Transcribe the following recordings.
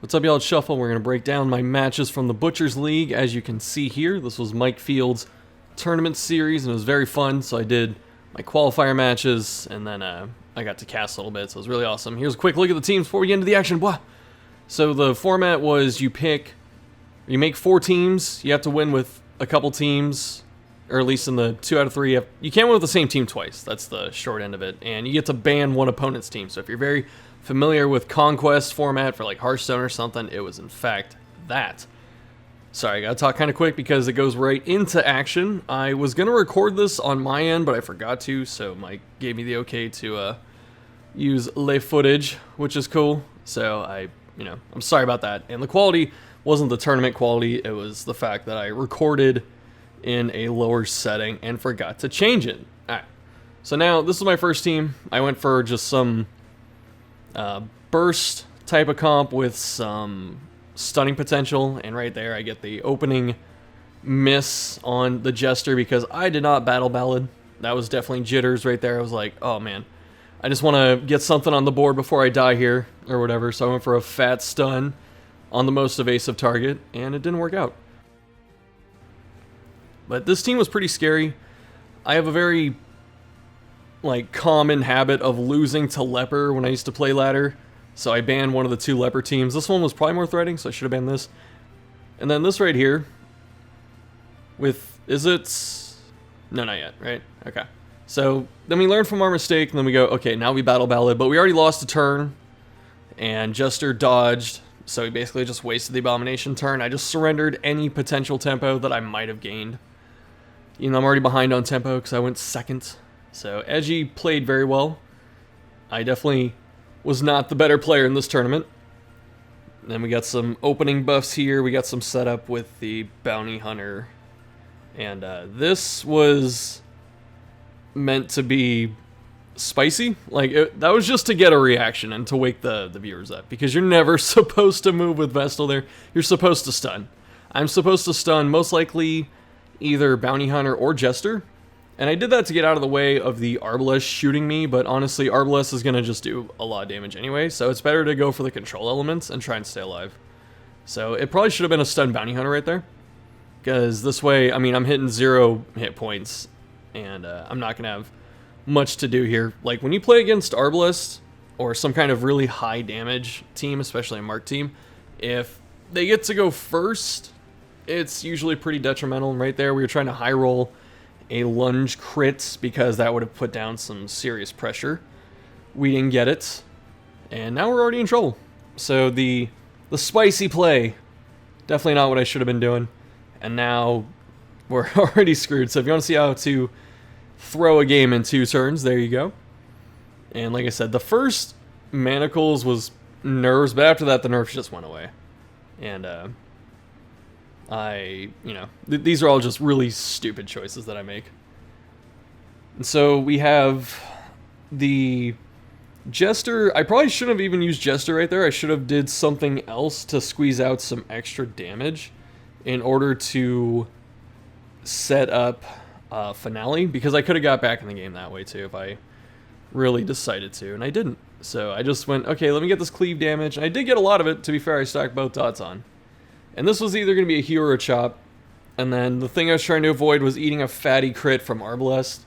What's up, y'all? It's Shuffle. We're going to break down my matches from the Butchers League. As you can see here, this was Mike Field's tournament series, and it was very fun. So I did my qualifier matches, and then I got to cast a little bit, so it was really awesome. Here's a quick look at the teams before we get into the action. Blah. So the format was you make 4 teams. You have to win with a couple teams, or at least in the 2 out of 3. You can't win with the same team twice. That's the short end of it. And you get to ban one opponent's team. So if you're very familiar with Conquest format for like Hearthstone or something, it was in fact that. Sorry, I gotta talk kind of quick because it goes right into action. I was gonna record this on my end, but I forgot to, so Mike gave me the okay to use lay footage, which is cool. So I'm sorry about that. And the quality wasn't the tournament quality, it was the fact that I recorded in a lower setting and forgot to change it. Alright, so now this is my first team. I went for just some burst type of comp with some stunning potential, and right there I get the opening miss on the Jester because I did not battle ballad. That was definitely jitters right there. I was like, oh man, I just want to get something on the board before I die here or whatever, so I went for a fat stun on the most evasive target, and it didn't work out. But this team was pretty scary. I have a very common habit of losing to Leper when I used to play ladder, so I banned one of the 2 Leper teams. This one was probably more threatening, so I should have banned this. And then this right here with, no, not yet, right? Okay. So then we learn from our mistake, and then we go, okay, now we battle ballad, but we already lost a turn, and Jester dodged, so he basically just wasted the Abomination turn. I just surrendered any potential tempo that I might have gained. You know, I'm already behind on tempo because I went second. So Edgy played very well. I definitely was not the better player in this tournament. Then we got some opening buffs here. We got some setup with the Bounty Hunter. And this was meant to be spicy. That was just to get a reaction and to wake the viewers up. Because you're never supposed to move with Vestal there. You're supposed to stun. I'm supposed to stun most likely either Bounty Hunter or Jester. And I did that to get out of the way of the Arbalest shooting me, but honestly, Arbalest is going to just do a lot of damage anyway, so it's better to go for the control elements and try and stay alive. So it probably should have been a stun Bounty Hunter right there, because this way, I mean, I'm hitting 0 hit points, and I'm not going to have much to do here. Like, when you play against Arbalest, or some kind of really high damage team, especially a Mark team, if they get to go first, it's usually pretty detrimental. And right there, we were trying to high roll a lunge crit because that would have put down some serious pressure. We didn't get it, and now we're already in trouble. So the spicy play, definitely not what I should have been doing, and now we're already screwed. So if you want to see how to throw a game in 2 turns, there you go. And like I said, the first Manacles was nerves, but after that the nerfs just went away. And these are all just really stupid choices that I make. And so we have the Jester. I probably shouldn't have even used Jester right there. I should have did something else to squeeze out some extra damage in order to set up Finale, because I could have got back in the game that way too if I really decided to, and I didn't. So I just went, okay, let me get this cleave damage. And I did get a lot of it, to be fair. I stacked both dots on. And this was either going to be a heal or a chop. And then the thing I was trying to avoid was eating a fatty crit from Arbalest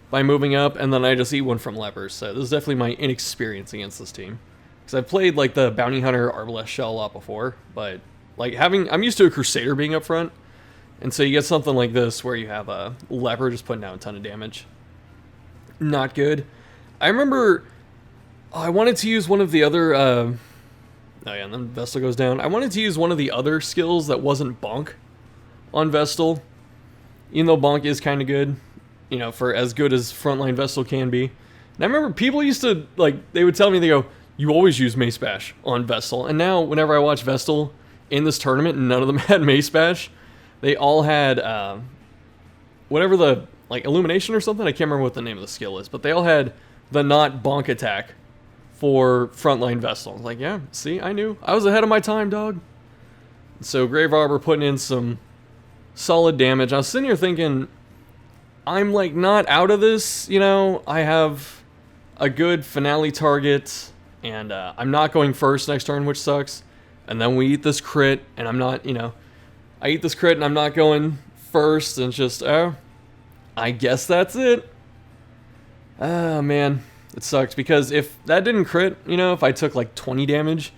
by moving up, and then I just eat one from Lepers. So this is definitely my inexperience against this team. Because I've played like the Bounty Hunter Arbalest shell a lot before, but I'm used to a Crusader being up front. And so you get something like this where you have a Leper just putting down a ton of damage. Not good. I remember I wanted to use one of the other oh yeah, and then Vestal goes down. I wanted to use one of the other skills that wasn't Bonk on Vestal. Even though Bonk is kind of good, for as good as frontline Vestal can be. And I remember people used to, they would tell me, they go, you always use Mace Bash on Vestal. And now, whenever I watch Vestal in this tournament, none of them had Mace Bash. They all had, whatever the, Illumination or something? I can't remember what the name of the skill is. But they all had the not Bonk attack for frontline Vestal. I was like, yeah, see, I knew. I was ahead of my time, dog. So Grave Arbor putting in some solid damage. I was sitting here thinking, I'm not out of this, I have a good finale target, and I'm not going first next turn, which sucks. And then we eat this crit, and I'm not, I eat this crit and I'm not going first, and it's just, oh, I guess that's it. Oh, man. It sucks, because if that didn't crit, if I took like 20 damage,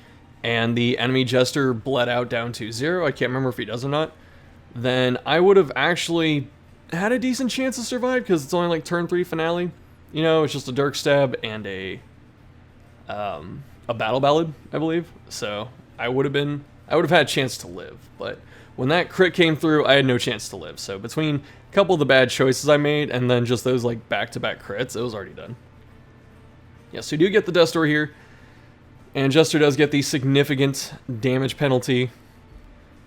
and the enemy Jester bled out down to 0, I can't remember if he does or not, then I would have actually had a decent chance to survive, because it's only like turn 3 finale. It's just a Dirk Stab and a Battle Ballad, I believe. So I would have had a chance to live. But when that crit came through, I had no chance to live. So between a couple of the bad choices I made, and then just those like back-to-back crits, it was already done. Yeah, so you do get the Death Door here. And Jester does get the significant damage penalty,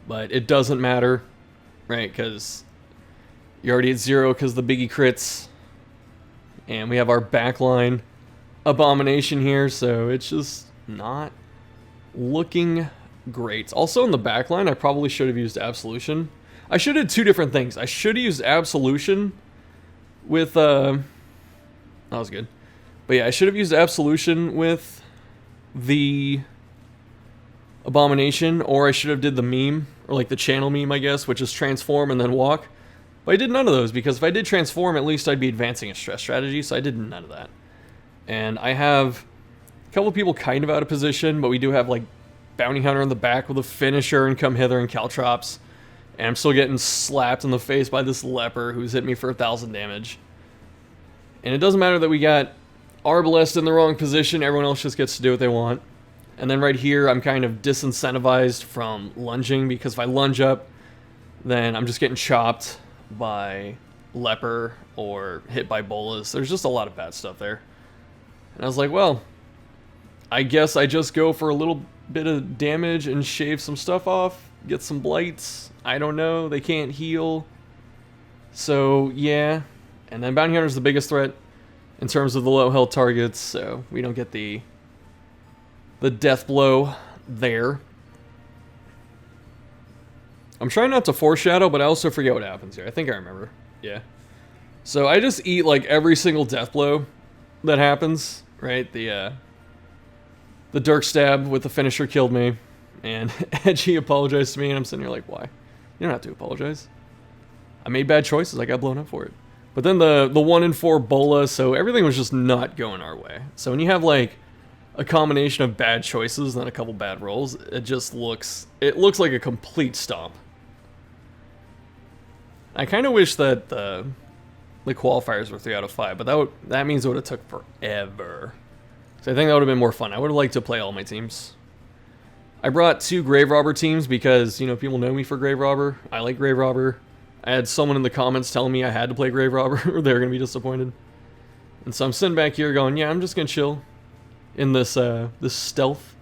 but it doesn't matter, right? Because you're already at 0 because the biggie crits. And we have our backline Abomination here, so it's just not looking great. Also in the backline, I probably should have used Absolution. I should have 2 different things. I should have used Absolution with, that was good. But yeah, I should have used Absolution with the Abomination, or I should have did the meme, or like the channel meme, I guess, which is transform and then walk. But I did none of those, because if I did transform, at least I'd be advancing a stress strategy, so I did none of that. And I have a couple of people kind of out of position, but we do have like Bounty Hunter in the back with a finisher and Come Hither and Caltrops. And I'm still getting slapped in the face by this leper who's hit me for 1,000 damage. And it doesn't matter that we got Arbalest in the wrong position, everyone else just gets to do what they want. And then right here, I'm kind of disincentivized from lunging, because if I lunge up, then I'm just getting chopped by Leper or hit by Bolas. There's just a lot of bad stuff there. And I was like, well, I guess I just go for a little bit of damage and shave some stuff off, get some blights. I don't know, they can't heal. So, yeah. And then Bounty Hunter's the biggest threat in terms of the low health targets, so we don't get the death blow there. I'm trying not to foreshadow, but I also forget what happens here. I think I remember. Yeah. So I just eat like every single death blow that happens, right? The Dirk Stab with the finisher killed me, and Edgy apologized to me, and I'm sitting here like, why? You don't have to apologize. I made bad choices, I got blown up for it. But then the 1 in 4 Bola, so everything was just not going our way. So when you have like a combination of bad choices and then a couple bad rolls, it looks like a complete stomp. I kind of wish that the qualifiers were 3 out of 5, but that means it would have took forever. So I think that would have been more fun. I would have liked to play all my teams. I brought 2 Grave Robber teams because, people know me for Grave Robber. I like Grave Robber. I had someone in the comments telling me I had to play Grave Robber or they were going to be disappointed. And so I'm sitting back here going, yeah, I'm just going to chill in this stealth.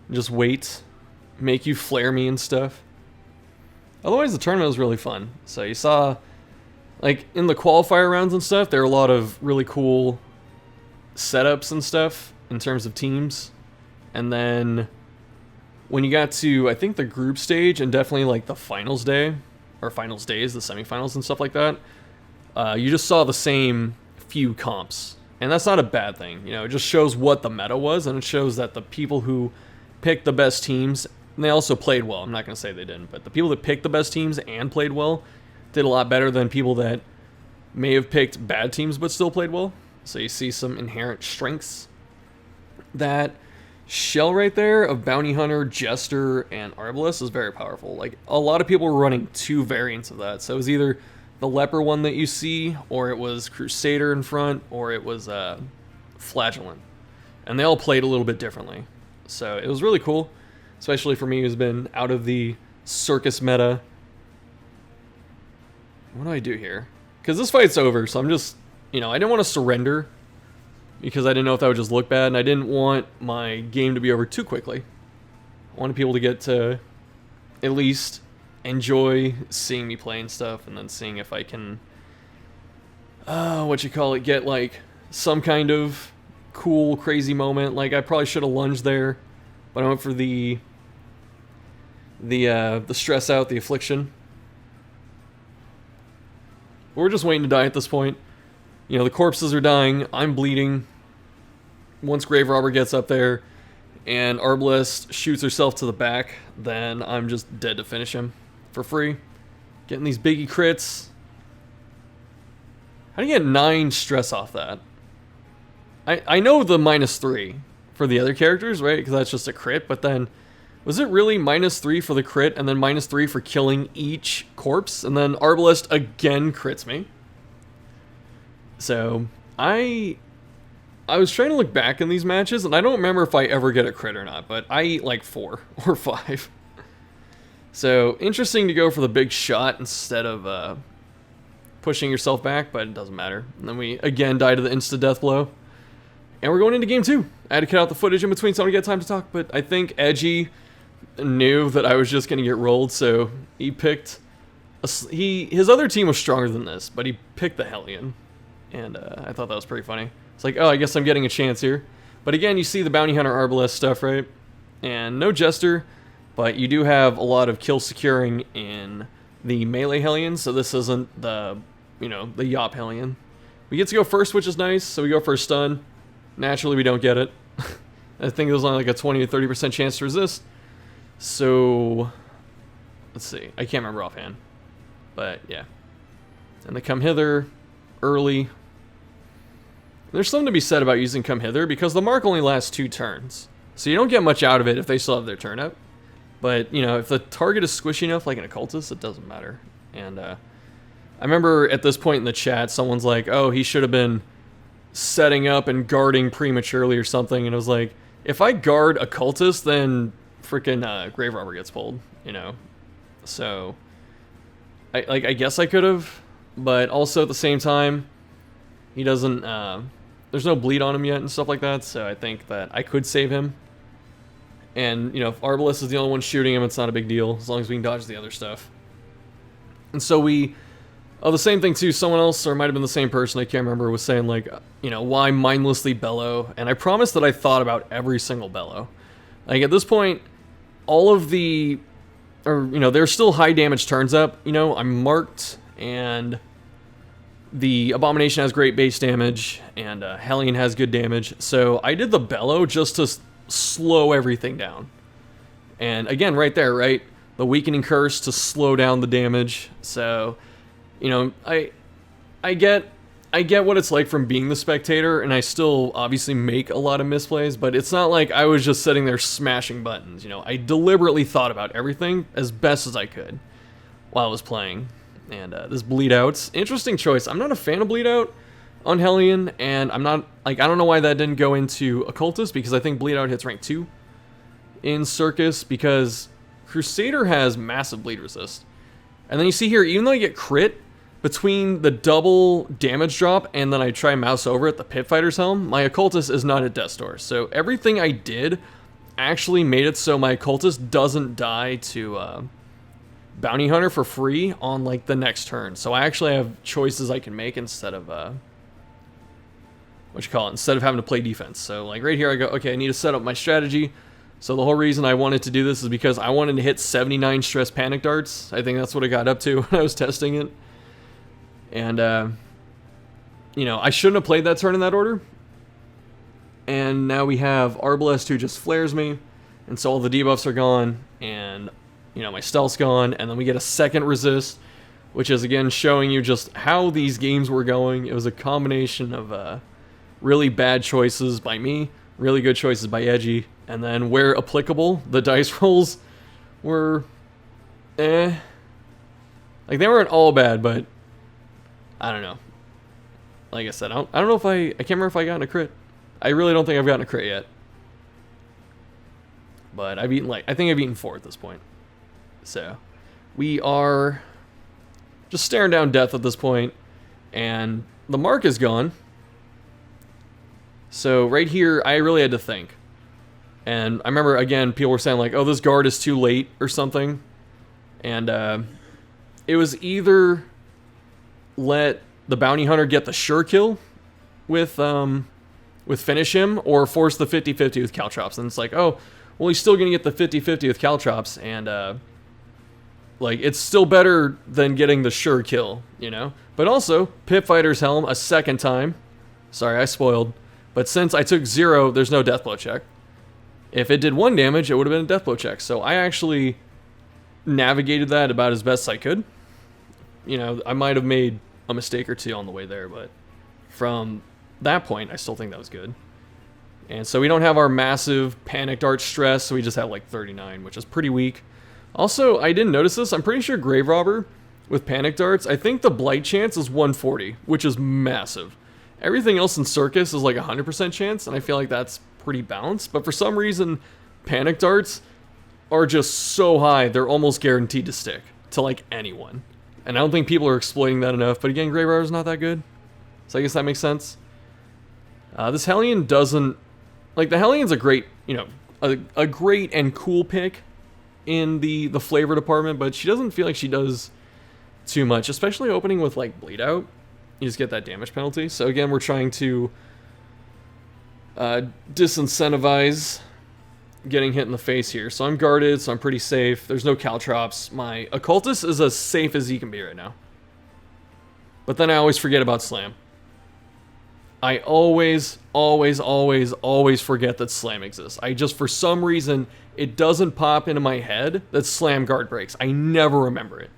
Just wait. Make you flare me and stuff. Otherwise, the tournament was really fun. So you saw, like, in the qualifier rounds and stuff, there were a lot of really cool setups and stuff in terms of teams. And then when you got to, I think, the group stage and definitely, like, the finals day, or finals days, the semifinals and stuff like that, you just saw the same few comps. And that's not a bad thing. It just shows what the meta was, and it shows that the people who picked the best teams, and they also played well. I'm not going to say they didn't, but the people that picked the best teams and played well did a lot better than people that may have picked bad teams but still played well. So you see some inherent strengths. That shell right there of Bounty Hunter, Jester, and Arbalest is very powerful. Like, a lot of people were running 2 variants of that. So it was either the Leper one that you see, or it was Crusader in front, or it was Flagellant. And they all played a little bit differently. So it was really cool, especially for me who's been out of the Circus meta. What do I do here? Because this fight's over, so I'm just, I didn't want to surrender because I didn't know if that would just look bad, and I didn't want my game to be over too quickly. I wanted people to get to at least enjoy seeing me play and stuff, and then seeing if I can, get like some kind of cool, crazy moment. Like, I probably should have lunged there, but I went for the stress out, the affliction. We're just waiting to die at this point. The corpses are dying. I'm bleeding. Once Grave Robber gets up there, and Arbalest shoots herself to the back, then I'm just dead to finish him for free. Getting these biggie crits. How do you get 9 stress off that? I know the -3 for the other characters, right? Because that's just a crit, but then was it really -3 for the crit and then -3 for killing each corpse? And then Arbalest again crits me. So I was trying to look back in these matches, and I don't remember if I ever get a crit or not, but I eat like 4 or 5. So interesting to go for the big shot instead of pushing yourself back, but it doesn't matter. And then we again die to the insta-death blow. And we're going into game 2. I had to cut out the footage in between so I don't get time to talk, but I think Edgy knew that I was just going to get rolled, so he picked... his other team was stronger than this, but he picked the Hellion. And I thought that was pretty funny. It's like, oh, I guess I'm getting a chance here. But again, you see the Bounty Hunter Arbalest stuff, right? And no Jester, but you do have a lot of kill securing in the melee Hellion, so this isn't the, the Yop Hellion. We get to go first, which is nice, so we go for a stun. Naturally, we don't get it. I think it was only like a 20 to 30% chance to resist. So, let's see. I can't remember offhand. But, yeah. And they come hither early. There's something to be said about using come hither, because the mark only lasts 2 turns. So you don't get much out of it if they still have their turn up. But, if the target is squishy enough, like an occultist, it doesn't matter. And, I remember at this point in the chat, someone's like, oh, he should have been setting up and guarding prematurely or something, and it was like, if I guard occultist, then freaking grave robber gets pulled, so I guess I could have, but also at the same time, he doesn't there's no bleed on him yet and stuff like that, so I think that I could save him. And if Arbalest is the only one shooting him, it's not a big deal as long as we can dodge the other stuff. And so the same thing too, someone else, or it might have been the same person, I can't remember, was saying like, why mindlessly bellow? And I promised that I thought about every single bellow. Like at this point, all of there's still high damage turns up, I'm marked, and the Abomination has great base damage, and Hellion has good damage, so I did the bellow just to slow everything down. And again, right there, right? The weakening curse to slow down the damage, so... I get what it's like from being the spectator, and I still obviously make a lot of misplays, but it's not like I was just sitting there smashing buttons, I deliberately thought about everything as best as I could while I was playing. And this bleed out's interesting choice. I'm not a fan of bleed out on Hellion, and I'm not, I don't know why that didn't go into occultist, because I think bleed out hits rank 2 in Circus, because Crusader has massive bleed resist. And then you see here, even though I get crit, between the double damage drop and then I try mouse over at the Pit Fighter's Helm, my occultist is not at death's door. So everything I did actually made it so my occultist doesn't die to Bounty Hunter for free on like the next turn. So I actually have choices I can make instead of instead of having to play defense. So like right here I go, okay, I need to set up my strategy. So the whole reason I wanted to do this is because I wanted to hit 79 stress panic darts. I think that's what I got up to when I was testing it. And, I shouldn't have played that turn in that order. And now we have Arbalest who just flares me. And so all the debuffs are gone. And, my stealth's gone. And then we get a second resist, which is, again, showing you just how these games were going. It was a combination of really bad choices by me, really good choices by Edgy. And then where applicable, the dice rolls were, Like, they weren't all bad, but... I don't know. Like I said, I don't know if I can't remember if I got a crit. I really don't think I've gotten a crit yet. But I've eaten I think I've eaten 4 at this point. So we are just staring down death at this point, and the mark is gone. So right here, I really had to think. And I remember again, people were saying like, "Oh, this guard is too late" or something. And it was either let the Bounty Hunter get the sure kill with finish him, or force the 50-50 with Caltrops. And it's like, oh, well, he's still going to get the 50-50 with Caltrops, and it's still better than getting the sure kill, But also, Pit Fighter's Helm a second time. Sorry, I spoiled. But since I took 0, there's no deathblow check. If it did 1 damage, it would have been a death blow check. So I actually navigated that about as best I could. You know, I might have made a mistake or two on the way there, but from that point, I still think that was good. And so we don't have our massive panic dart stress, so we just have like 39, which is pretty weak. Also, I didn't notice this. I'm pretty sure Grave Robber with panic darts, I think the blight chance is 140, which is massive. Everything else in Circus is like 100% chance, and I feel like that's pretty balanced. But for some reason, panic darts are just so high, they're almost guaranteed to stick to like anyone. And I don't think people are exploiting that enough. But again, Grave Robber's not that good, so I guess that makes sense. This Hellion doesn't... Like, the Hellion's a great, you know, a great and cool pick in the flavor department, but she doesn't feel like she does too much, especially opening with, like, Bleed Out. You just get that damage penalty. So, again, we're trying to disincentivize getting hit in the face here. So I'm guarded, so I'm pretty safe. There's no Caltrops. My Occultist is as safe as he can be right now. But then I always forget about Slam. I always forget that Slam exists. I just, for some reason, it doesn't pop into my head that Slam guard breaks. I never remember it.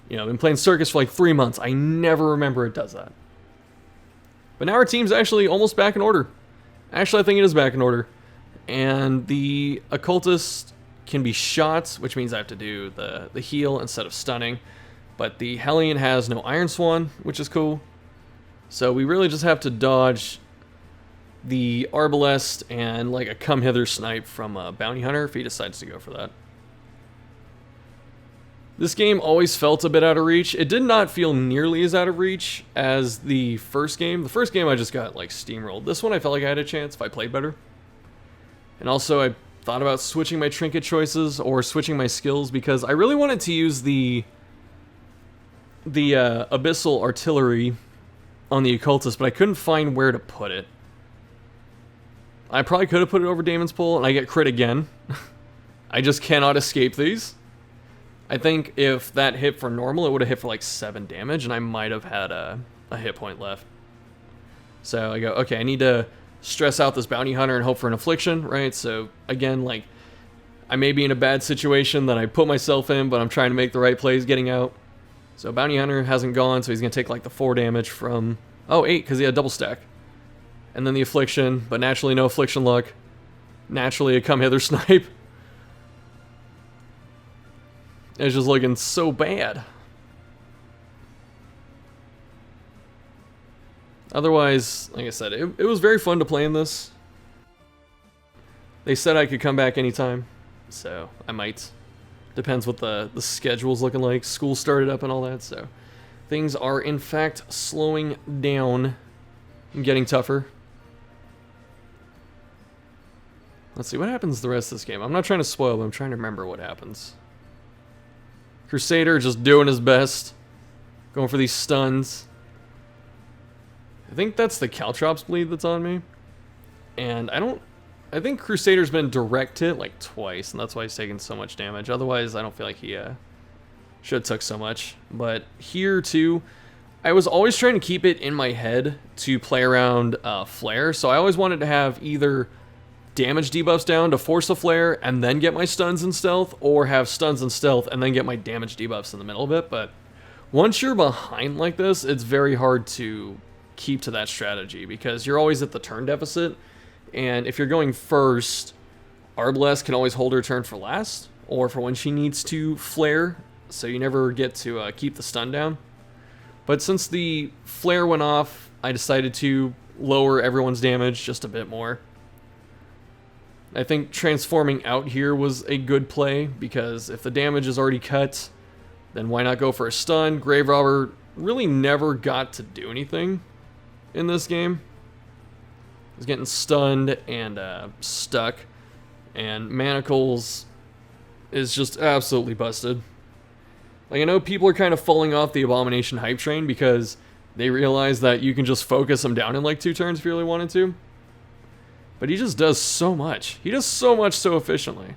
You know, I've been playing Circus for like 3 months. I never remember it does that. But now our team's actually almost back in order. Actually, I think it is back in order. And the Occultist can be shot, which means I have to do the heal instead of stunning. But the Hellion has no Iron Swan, which is cool. So we really just have to dodge the Arbalest and like a come hither snipe from a Bounty Hunter if he decides to go for that. This game always felt a bit out of reach. It did not feel nearly as out of reach as the first game. The first game I just got like steamrolled. This one I felt like I had a chance if I played better. And also I thought about switching my trinket choices or switching my skills because I really wanted to use the Abyssal Artillery on the Occultist, but I couldn't find where to put it. I probably could have put it over Daemon's Pull, and I get crit again. I just cannot escape these. I think if that hit for normal, it would have hit for like 7 damage, and I might have had a hit point left. So I go, okay, I need to stress out this Bounty Hunter and hope for an Affliction, right? So again, like, I may be in a bad situation that I put myself in, but I'm trying to make the right plays getting out. So Bounty Hunter hasn't gone, so he's going to take like the 4 damage from... Oh, 8, because he had double stack. And then the Affliction, but naturally no Affliction luck. Naturally a come hither snipe. It's just looking so bad. Otherwise, like I said, it was very fun to play in this. They said I could come back anytime, so I might. Depends what the schedule's looking like. School started up and all that, so things are in fact slowing down and getting tougher. Let's see what happens the rest of this game. I'm not trying to spoil, but I'm trying to remember what happens. Crusader just doing his best, going for these stuns. I think that's the Caltrops bleed that's on me, and I think Crusader's been direct hit like twice, and that's why he's taking so much damage. Otherwise, I don't feel like he should have took so much. But here, too, I was always trying to keep it in my head to play around Flare. So I always wanted to have either damage debuffs down to force a Flare and then get my stuns and stealth, or have stuns and stealth and then get my damage debuffs in the middle of it. But once you're behind like this, it's very hard to keep to that strategy because you're always at the turn deficit. And if you're going first, Arbalest can always hold her turn for last, or for when she needs to flare, so you never get to keep the stun down. But since the flare went off, I decided to lower everyone's damage just a bit more. I think transforming out here was a good play, because if the damage is already cut, then why not go for a stun? Grave Robber really never got to do anything in this game. He's getting stunned and stuck, and Manacles is just absolutely busted. Like, I know people are kind of falling off the Abomination hype train because they realize that you can just focus him down in like 2 turns if you really wanted to. But he just does so much. He does so much so efficiently.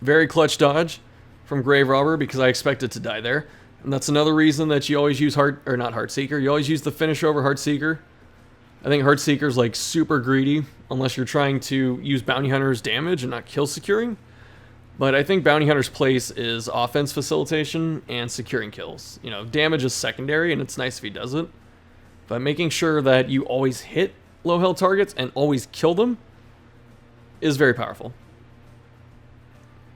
Very clutch dodge from Grave Robber because I expected to die there. And that's another reason that you always use not Heartseeker. You always use the finisher over Heartseeker. I think Heartseeker's like super greedy unless you're trying to use Bounty Hunter's damage and not kill securing. But I think Bounty Hunter's place is offense facilitation and securing kills. You know, damage is secondary, and it's nice if he does it. But making sure that you always hit low health targets and always kill them is very powerful.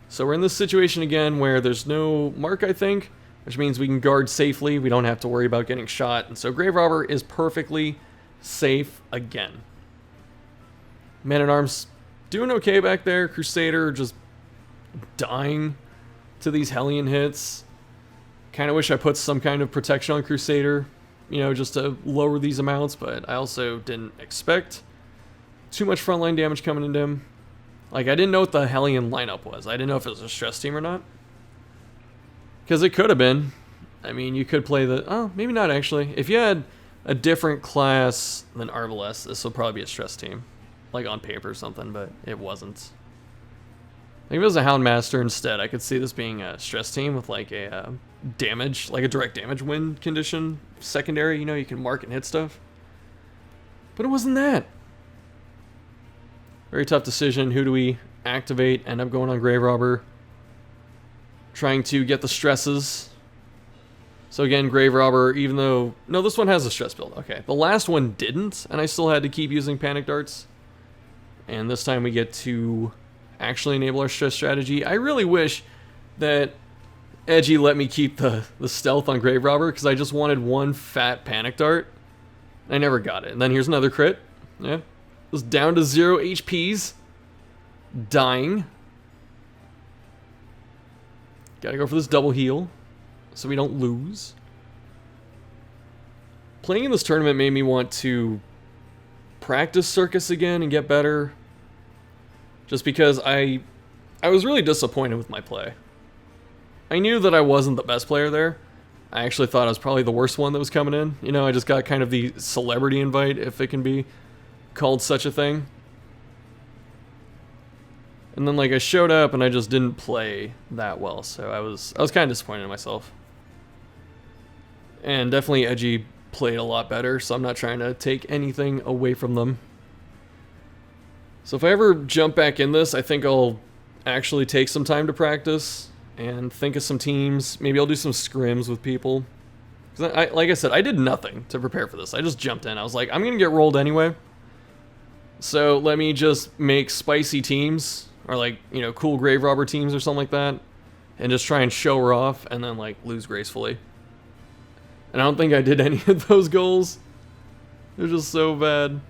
So we're in this situation again where there's no mark, I think, which means we can guard safely. We don't have to worry about getting shot. And so Grave Robber is perfectly safe again. Man-at-Arms doing okay back there. Crusader just dying to these Hellion hits. Kind of wish I put some kind of protection on Crusader, you know, just to lower these amounts, but I also didn't expect too much frontline damage coming into him. Like, I didn't know what the Hellion lineup was. I didn't know if it was a stress team or not. Because it could have been. I mean, you could play the... Oh, maybe not actually. If you had a different class than Arbalest, this would probably be a stress team. Like on paper or something, but it wasn't. If it was a Houndmaster instead, I could see this being a stress team with like a damage, like a direct damage win condition. Secondary, you know, you can mark and hit stuff. But it wasn't that. Very tough decision. Who do we activate? End up going on Grave Robber. Trying to get the stresses. So again, Grave Robber, even though... No, this one has a stress build. Okay, the last one didn't, and I still had to keep using Panic Darts. And this time we get to actually enable our stress strategy. I really wish that Edgy let me keep the stealth on Grave Robber, because I just wanted one fat Panic Dart. I never got it. And then here's another crit. Yeah. It was down to 0 HPs. Dying. Gotta go for this double heal, so we don't lose. Playing in this tournament made me want to practice Circus again and get better. Just because I was really disappointed with my play. I knew that I wasn't the best player there. I actually thought I was probably the worst one that was coming in. You know, I just got kind of the celebrity invite, if it can be called such a thing. And then like I showed up and I just didn't play that well, so I was kind of disappointed in myself. And definitely Edgy played a lot better, so I'm not trying to take anything away from them. So if I ever jump back in this, I think I'll actually take some time to practice and think of some teams. Maybe I'll do some scrims with people. 'Cause like I said, I did nothing to prepare for this. I just jumped in. I was like, I'm going to get rolled anyway. So let me just make spicy teams, or like, you know, cool Grave Robber teams or something like that, and just try and show her off and then like lose gracefully. And I don't think I did any of those goals. They're just so bad.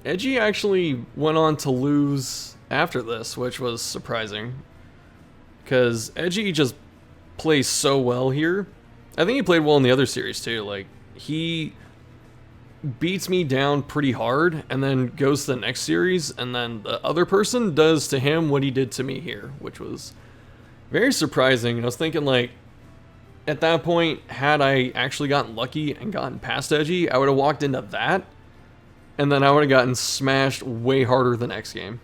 Edgy actually went on to lose after this, which was surprising. Because Edgy just plays so well here. I think he played well in the other series too. Like, he beats me down pretty hard and then goes to the next series, and then the other person does to him what he did to me here, which was very surprising. And I was thinking, like, at that point, had I actually gotten lucky and gotten past Edgy, I would have walked into that, and then I would have gotten smashed way harder the next game.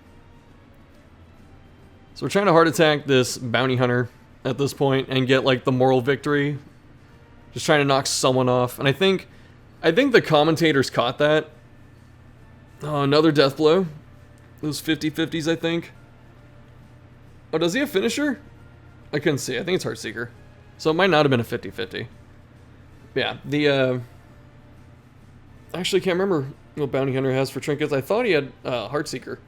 So we're trying to heart attack this Bounty Hunter at this point and get like the moral victory. Just trying to knock someone off. And I think the commentators caught that. Oh, another death blow. Those 50-50s, I think. Oh, does he have finisher? I couldn't see. I think it's Heartseeker. So it might not have been a 50-50. Yeah, I actually can't remember what Bounty Hunter has for trinkets. I thought he had Heartseeker.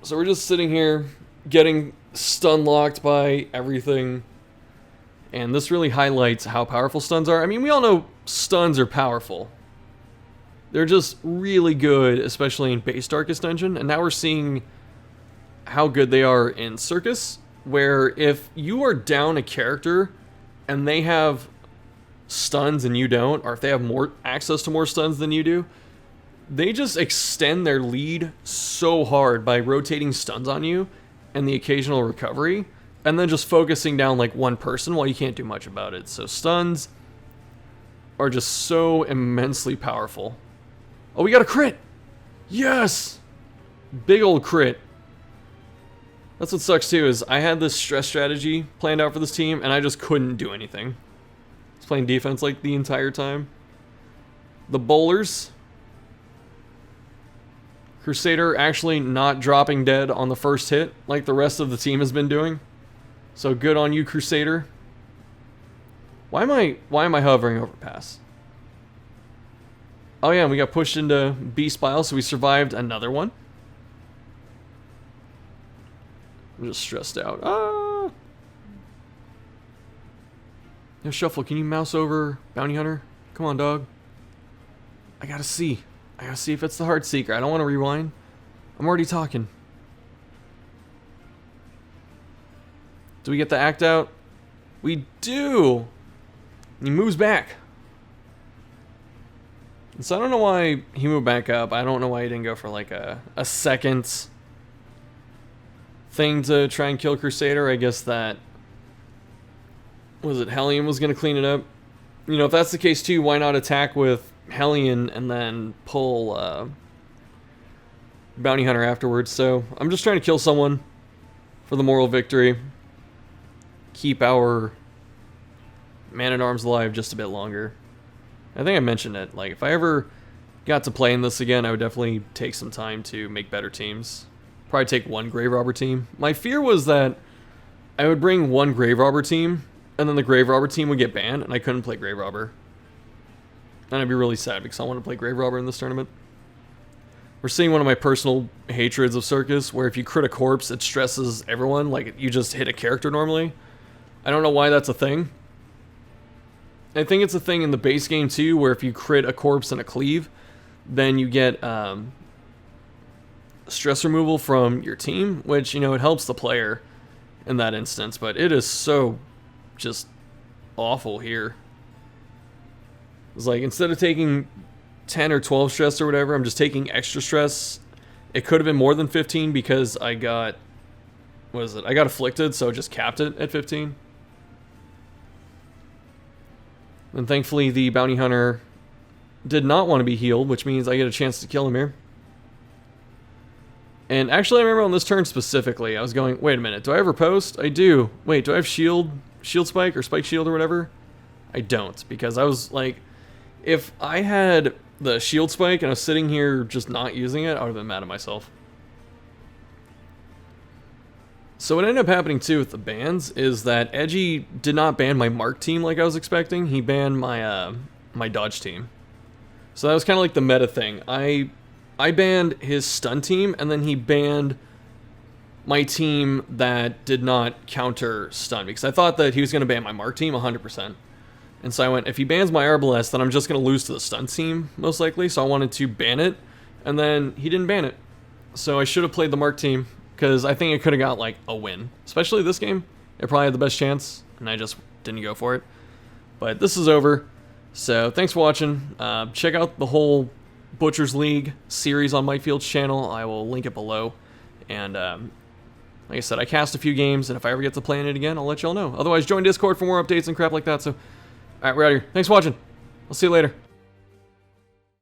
So we're just sitting here getting stun locked by everything. And this really highlights how powerful stuns are. I mean, we all know stuns are powerful. They're just really good, especially in base Darkest Dungeon. And now we're seeing how good they are in Circus, where if you are down a character and they have stuns and you don't, or if they have more access to more stuns than you do, they just extend their lead so hard by rotating stuns on you and the occasional recovery, and then just focusing down like one person while you can't do much about it. So stuns are just so immensely powerful. Oh, we got a crit! Yes! Big old crit. That's what sucks too, is I had this stress strategy planned out for this team, and I just couldn't do anything. I was playing defense like the entire time. the bowlers. Crusader actually not dropping dead on the first hit like the rest of the team has been doing. So good on you, Crusader. Why am I hovering over pass? Oh yeah, and we got pushed into Beast Bile, so we survived another one. I'm just stressed out. Ah! Yo, Shuffle, can you mouse over Bounty Hunter? Come on, dog. I gotta see. I gotta see if it's the Heart Seeker. I don't want to rewind. I'm already talking. Do we get the act out? We do! He moves back. And so I don't know why he moved back up. I don't know why he didn't go for like a second thing to try and kill Crusader. I guess that... Was it Hellion was going to clean it up? You know, if that's the case too, why not attack with Hellion and then pull Bounty Hunter afterwards? So I'm just trying to kill someone for the moral victory. Keep our Man-at-Arms alive just a bit longer. I think I mentioned it. Like, if I ever got to play in this again, I would definitely take some time to make better teams. Probably take one Grave Robber team. My fear was that I would bring one Grave Robber team, and then the Grave Robber team would get banned, and I couldn't play Grave Robber. And I'd be really sad because I want to play Grave Robber in this tournament. We're seeing one of my personal hatreds of Circus, where if you crit a corpse, it stresses everyone, like you just hit a character normally. I don't know why that's a thing. I think it's a thing in the base game too, where if you crit a corpse and a cleave, then you get stress removal from your team, which, you know, it helps the player in that instance, but it is so just awful here. It's like, instead of taking 10 or 12 stress or whatever, I'm just taking extra stress. It could have been more than 15 because I got, what is it? I got afflicted, so it just capped it at 15. And thankfully the Bounty Hunter did not want to be healed, which means I get a chance to kill him here. And actually, I remember on this turn specifically, I was going, wait a minute, do I ever post? I do. Wait, do I have shield spike or spike shield or whatever? I don't, because I was like, if I had the shield spike and I was sitting here just not using it, I would have been mad at myself. So what ended up happening too with the bans is that Edgy did not ban my Mark team like I was expecting. He banned my my Dodge team. So that was kind of like the meta thing. I banned his stun team, and then he banned my team that did not counter stun, because I thought that he was going to ban my Mark team 100%. And so I went, if he bans my Arbalest, then I'm just going to lose to the stun team, most likely. So I wanted to ban it, and then he didn't ban it. So I should have played the Mark team, because I think it could have got like a win. Especially this game. It probably had the best chance, and I just didn't go for it. But this is over. So thanks for watching. Check out the whole Butcher's League series on Mightfield's channel. I will link it below. And like I said, I cast a few games, and if I ever get to play in it again, I'll let y'all know. Otherwise, join Discord for more updates and crap like that. So, alright, we're out of here. Thanks for watching. I'll see you later.